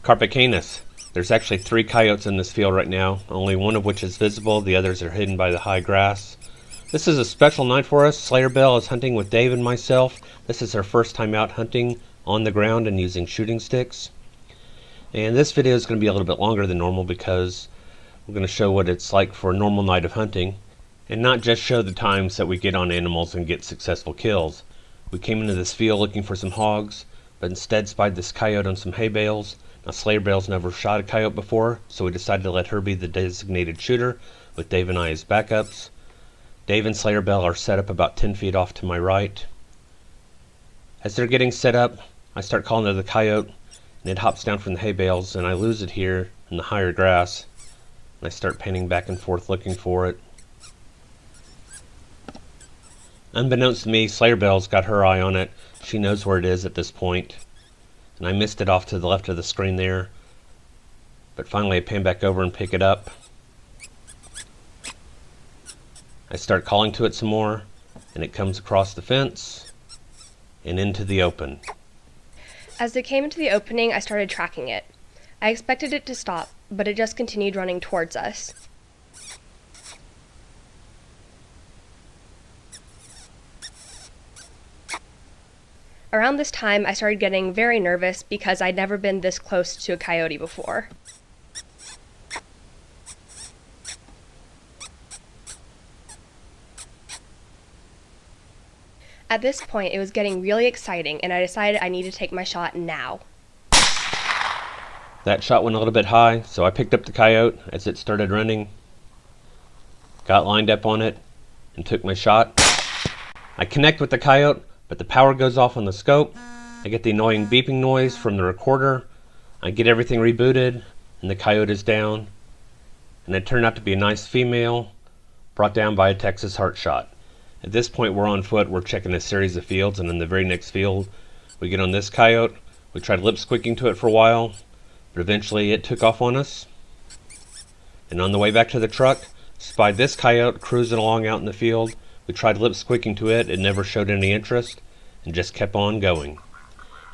Carpicanus. There's actually 3 coyotes in this field right now, only one of which is visible, the others are hidden by the high grass. This is a special night for us. SlayerBeall is hunting with Dave and myself. This is our first time out hunting on the ground and using shooting sticks. And this video is going to be a little bit longer than normal because we're going to show what it's like for a normal night of hunting, and not just show the times that we get on animals and get successful kills. We came into this field looking for some hogs, but instead spied this coyote on some hay bales. Now SlayerBeall's never shot a coyote before, so we decided to let her be the designated shooter with Dave and I as backups. Dave and SlayerBeall are set up about 10 feet off to my right. As they're getting set up, I start calling to the coyote, and it hops down from the hay bales, and I lose it here in the higher grass. And I start panning back and forth looking for it. Unbeknownst to me, SlayerBeall's got her eye on it. She knows where it is at this point. And I missed it off to the left of the screen there. But finally I pan back over and pick it up. I start calling to it some more, and it comes across the fence and into the open. As it came into the opening, I started tracking it. I expected it to stop, but it just continued running towards us. Around this time, I started getting very nervous because I'd never been this close to a coyote before. At this point, it was getting really exciting, and I decided I need to take my shot now. That shot went a little bit high, so I picked up the coyote as it started running, got lined up on it, and took my shot. I connect with the coyote, but the power goes off on the scope. I get the annoying beeping noise from the recorder. I get everything rebooted, and the coyote is down. And it turned out to be a nice female, brought down by a Texas heart shot. At this point we're on foot, we're checking a series of fields, and in the very next field we get on this coyote. We tried lip squeaking to it for a while, but eventually it took off on us. And on the way back to the truck, spied this coyote cruising along out in the field. We tried lip squeaking to it, it never showed any interest, and just kept on going.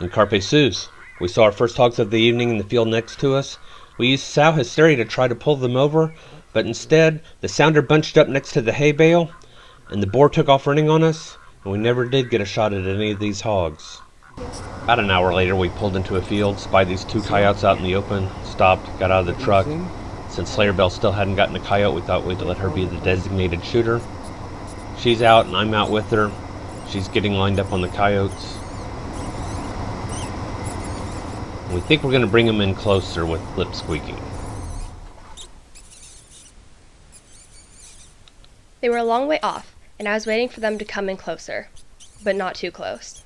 In Carpe Sus, we saw our first hogs of the evening in the field next to us. We used sow hysteria to try to pull them over, but instead the sounder bunched up next to the hay bale, and the boar took off running on us, and we never did get a shot at any of these hogs. About an hour later we pulled into a field, spied these 2 coyotes out in the open, stopped, got out of the truck. Since SlayerBeall still hadn't gotten a coyote, we thought we'd let her be the designated shooter. She's out and I'm out with her. She's getting lined up on the coyotes. And we think we're going to bring them in closer with lip squeaking. They were a long way off, and I was waiting for them to come in closer, but not too close.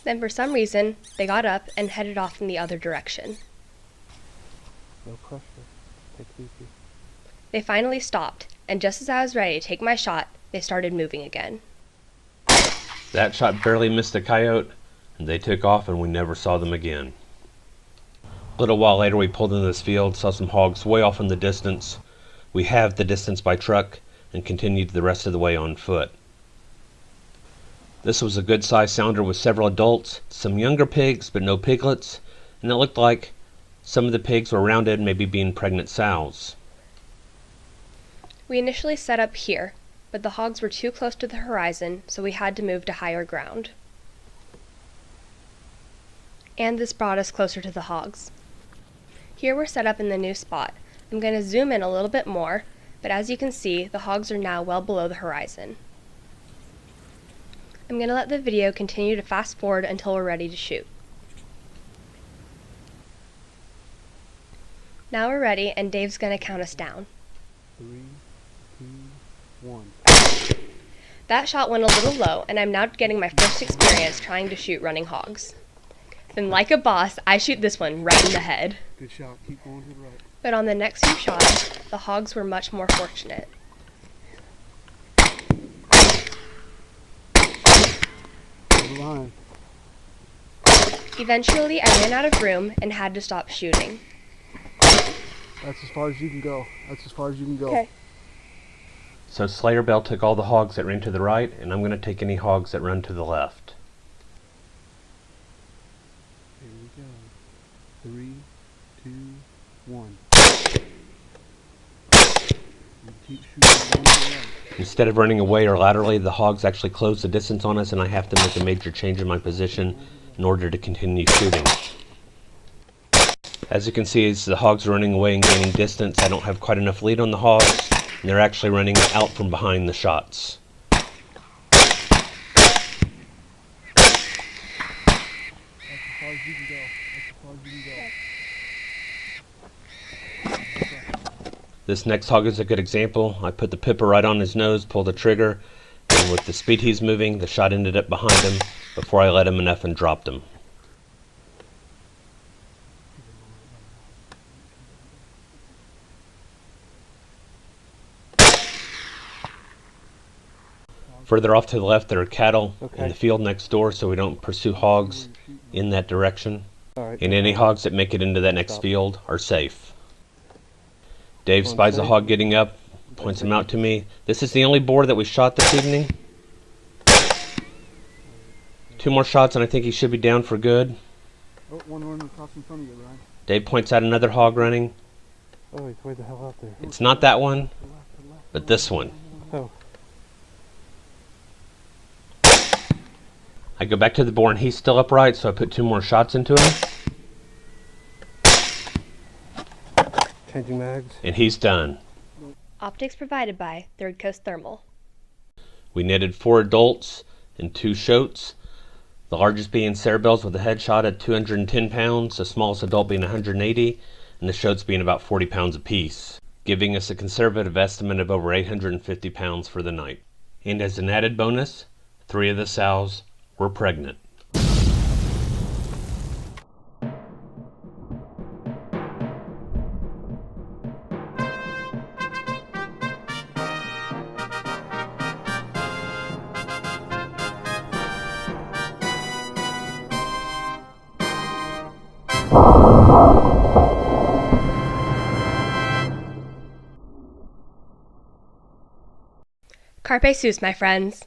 Then for some reason, they got up and headed off in the other direction. No pressure. Take it easy. They finally stopped, and just as I was ready to take my shot, they started moving again. That shot barely missed the coyote, and they took off and we never saw them again. A little while later we pulled into this field, saw some hogs way off in the distance. We halved the distance by truck and continued the rest of the way on foot. This was a good sized sounder with several adults, some younger pigs but no piglets, and it looked like some of the pigs were rounded, maybe being pregnant sows. We initially set up here, but the hogs were too close to the horizon, so we had to move to higher ground. And this brought us closer to the hogs. Here we're set up in the new spot. I'm going to zoom in a little bit more, but as you can see, the hogs are now well below the horizon. I'm going to let the video continue to fast forward until we're ready to shoot. Now we're ready, and Dave's going to count us down. 3, 2, 1. That shot went a little low, and I'm now getting my first experience trying to shoot running hogs. Then like a boss, I shoot this one right in the head. Good shot. Keep going to the right. But on the next few shots, the hogs were much more fortunate. Over the line. Eventually, I ran out of room and had to stop shooting. That's as far as you can go. That's as far as you can go. Okay. So SlayerBeall took all the hogs that ran to the right, and I'm going to take any hogs that run to the left. we go. 3, 2, 1. You keep shooting right. Instead of running away or laterally, the hogs actually close the distance on us, and I have to make a major change in my position in order to continue shooting. As you can see, as the hogs are running away and gaining distance, I don't have quite enough lead on the hogs, and they're actually running out from behind the shots. That's as far as you can go. That's as far as you can go. This next hog is a good example. I put the pipper right on his nose, pulled the trigger, and with the speed he's moving, the shot ended up behind him before I let him enough and dropped him. Further off to the left, there are cattle in the field next door, so we don't pursue hogs in that direction. And any hogs that make it into that next field are safe. Dave spies a hog getting up, points him out to me. This is the only boar that we shot this evening. 2 more shots and I think he should be down for good. Oh, one running across in front of you, Ryan. Dave points out another hog running. Oh, he's way the hell out there. It's not that one, but this one. Oh. I go back to the boar and he's still upright, so I put 2 more shots into him. Changing mags. And he's done. Optics provided by Third Coast Thermal. We netted 4 adults and 2 shotes. The largest being SlayerBeall's with a headshot at 210 pounds, the smallest adult being 180, and the shotes being about 40 pounds apiece, giving us a conservative estimate of over 850 pounds for the night. And as an added bonus, 3 of the sows were pregnant. Carpe sus, my friends.